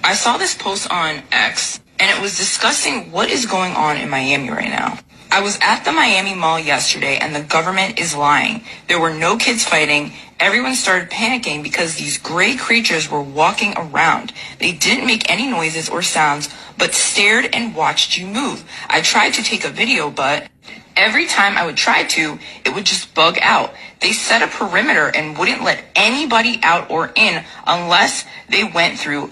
I saw this post on X, and it was discussing what is going on in Miami right now. I was at the Miami Mall yesterday, and the government is lying. There were no kids fighting. Everyone started panicking because these gray creatures were walking around. They didn't make any noises or sounds, but stared and watched you move. I tried to take a video, but every time I would try to, it would just bug out. They set a perimeter and wouldn't let anybody out or in unless they went through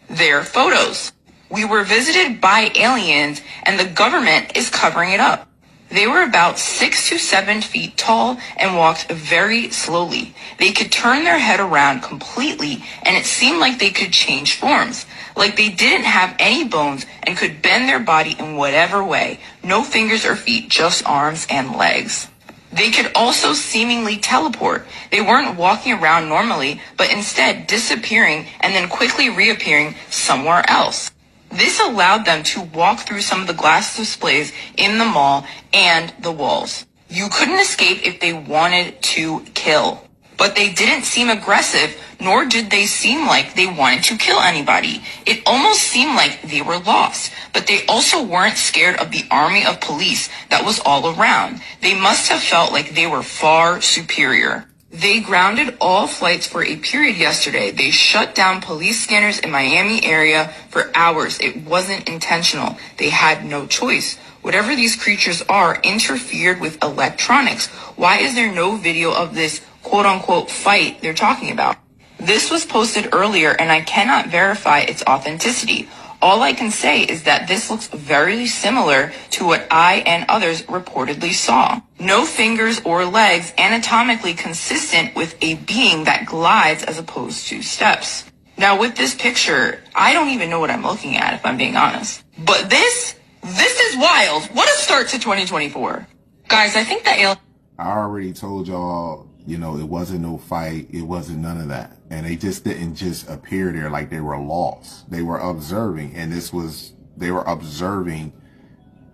their photos. We were visited by aliens, and the government is covering it up. They were about 6 to 7 feet tall and walked very slowly. They could turn their head around completely, and it seemed like they could change forms. Like they didn't have any bones and could bend their body in whatever way. No fingers or feet, just arms and legs. They could also seemingly teleport. They weren't walking around normally, but instead disappearing and then quickly reappearing somewhere else. This allowed them to walk through some of the glass displays in the mall and the walls. You couldn't escape if they wanted to kill. But they didn't seem aggressive, nor did they seem like they wanted to kill anybody. It almost seemed like they were lost, but they also weren't scared of the army of police that was all around. They must have felt like they were far superior. They grounded all flights for a period yesterday. They shut down police scanners in Miami area for hours. It wasn't intentional. They had no choice. Whatever these creatures are interfered with electronics. Why is there no video of this quote-unquote fight they're talking about? This was posted earlier, and I cannot verify its authenticity. All I can say is that this looks very similar to what I and others reportedly saw. No fingers or legs, anatomically consistent with a being that glides as opposed to steps. Now with this picture, I don't even know what I'm looking at, if I'm being honest. But this is wild. What a start to 2024. Guys, I think that I already told y'all, you know, it wasn't no fight. It wasn't none of that. And they just didn't just appear there like they were lost. They were observing, and they were observing.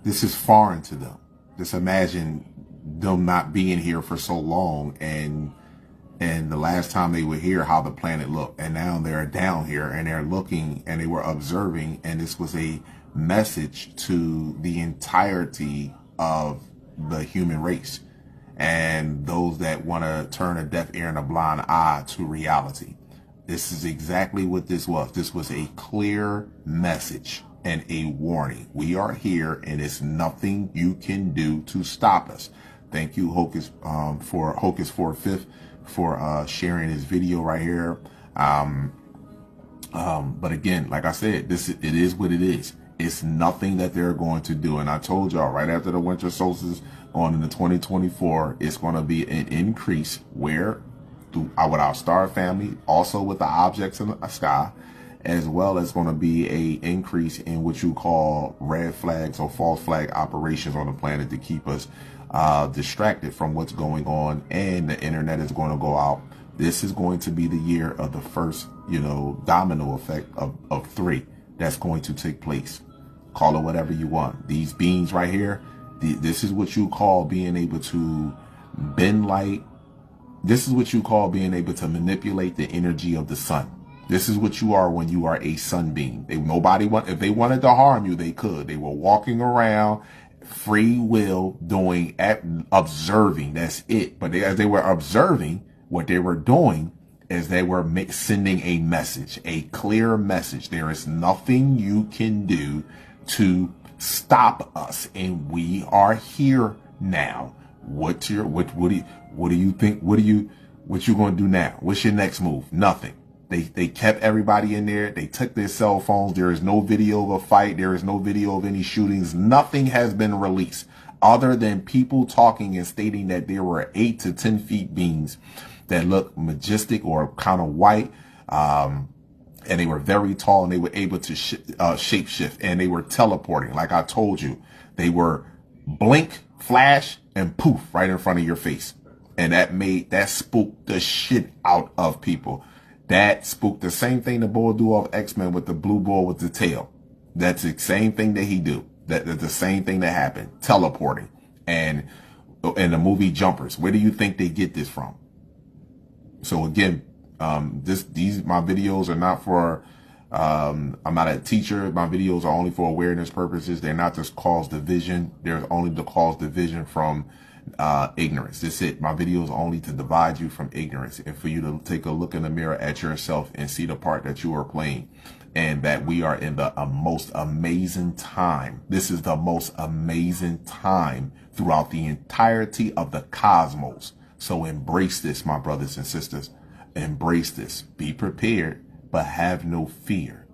This is foreign to them. Just imagine them not being here for so long, and the last time they were here, how the planet looked. And now they're down here and they're looking, and they were observing, and this was a message to the entirety of the human race and those that want to turn a deaf ear and a blind eye to reality. This is exactly what this was. This was a clear message and a warning. We are here, and it's nothing you can do to stop us. Thank you, Hocus, for Hocus 4/5 for sharing his video right here. But again, like I said, it is what it is. It's nothing that they're going to do. And I told y'all right after the winter solstice on into 2024, it's going to be an increase where with our star family, also with the objects in the sky, as well as going to be a increase in what you call red flags or false flag operations on the planet to keep us distracted from what's going on, and the internet is going to go out. This is going to be the year of the first, you know, domino effect of 3 that's going to take place. Call it whatever you want. These beings right here, this is what you call being able to bend light. This is what you call being able to manipulate the energy of the sun. This is what you are when you are a sunbeam. If they wanted to harm you, they could. They were walking around, free will, observing. That's it. But as they were observing, what they were doing is they were sending a message, a clear message. There is nothing you can do to stop us, and we are here now. What do you think? What you going to do now? What's your next move? Nothing. They kept everybody in there. They took their cell phones. There is no video of a fight. There is no video of any shootings. Nothing has been released other than people talking and stating that there were 8 to 10 feet beings that looked majestic or kind of white. And they were very tall, and they were able to shapeshift, and they were teleporting. Like I told you, they were blink, flash, and poof right in front of your face. And that spooked the shit out of people. That spooked the same thing the boy do of X-Men with the blue boy with the tail. That's the same thing that he do. That's the same thing that happened. Teleporting. And in the movie Jumpers, where do you think they get this from? So again, My videos are not for, I'm not a teacher. My videos are only for awareness purposes. They're not just cause division. They're only to cause division from ignorance. That's it. My videos are only to divide you from ignorance and for you to take a look in the mirror at yourself and see the part that you are playing, and that we are in the most amazing time. This is the most amazing time throughout the entirety of the cosmos. So embrace this, my brothers and sisters. Embrace this. Be prepared, but have no fear.